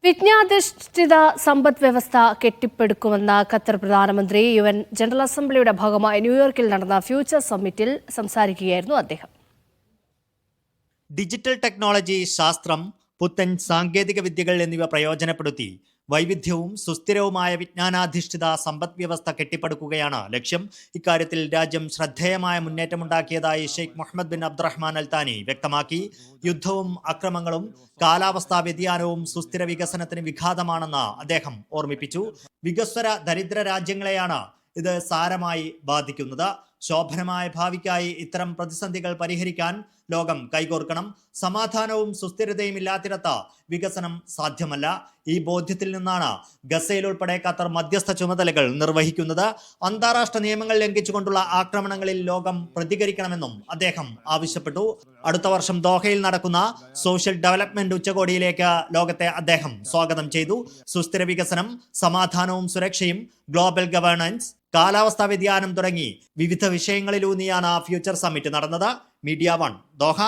വിജ്ഞാനാധിഷ്ഠിത സമ്പദ് വ്യവസ്ഥ കെട്ടിപ്പടുക്കുമെന്ന ഖത്തർ പ്രധാനമന്ത്രി UN ജനറൽ അസംബ്ലിയുടെ ഭാഗമായി ന്യൂയോർക്കിൽ നടന്ന ഫ്യൂച്ചർ സമ്മിറ്റിൽ സംസാരിക്കുകയായിരുന്നു അദ്ദേഹം. ഡിജിറ്റൽ ടെക്നോളജി, ശാസ്ത്രം, പുത്തൻ സാങ്കേതിക വിദ്യകൾ എന്നിവ പ്രയോജനപ്പെടുത്തി വൈവിധ്യവും സുസ്ഥിരവുമായ വിജ്ഞാനാധിഷ്ഠിത സമ്പദ് വ്യവസ്ഥ കെട്ടിപ്പടുക്കുകയാണ് ലക്ഷ്യം. ഇക്കാര്യത്തിൽ രാജ്യം ശ്രദ്ധേയമായ മുന്നേറ്റമുണ്ടാക്കിയതായി ഷെയ്ഖ് മുഹമ്മദ് ബിൻ അബ്ദുറഹ്മാൻ അൽ താനി വ്യക്തമാക്കി. യുദ്ധവും അക്രമങ്ങളും കാലാവസ്ഥാ വ്യതിയാനവും സുസ്ഥിര വികസനത്തിന് വിഘാതമാണെന്ന് അദ്ദേഹം ഓർമ്മിപ്പിച്ചു. വികസ്വര ദരിദ്ര രാജ്യങ്ങളെയാണ് ഇത് സാരമായി ബാധിക്കുന്നത്. ശോഭനമായ ഭാവിക്കായി ഇത്തരം പ്രതിസന്ധികൾ പരിഹരിക്കാൻ ലോകം കൈകോർക്കണം. സമാധാനവും സുസ്ഥിരതയും ഇല്ലാത്തിടത്ത് വികസനം സാധ്യമല്ല. ഈ ബോധ്യത്തിൽ നിന്നാണ് ഗസയിൽ ഉൾപ്പെടെ ഖത്തർ മധ്യസ്ഥ ചുമതലകൾ നിർവഹിക്കുന്നത്. അന്താരാഷ്ട്ര നിയമങ്ങൾ ലംഘിച്ചുകൊണ്ടുള്ള ആക്രമണങ്ങളിൽ ലോകം പ്രതികരിക്കണമെന്നും അദ്ദേഹം ആവശ്യപ്പെട്ടു. അടുത്ത വർഷം ദോഹയിൽ നടക്കുന്ന സോഷ്യൽ ഡെവലപ്മെന്റ് ഉച്ചകോടിയിലേക്ക് ലോകത്തെ അദ്ദേഹം സ്വാഗതം ചെയ്തു. സുസ്ഥിര വികസനം, സമാധാനവും സുരക്ഷയും, ഗ്ലോബൽ ഗവേണൻസ്, കാലാവസ്ഥാ വ്യതിയാനം തുടങ്ങി വിവിധ വിഷയങ്ങളിലൂന്നിയാണ് ഫ്യൂച്ചർ സമ്മിറ്റ് നടന്നത്. Media 1 Doha.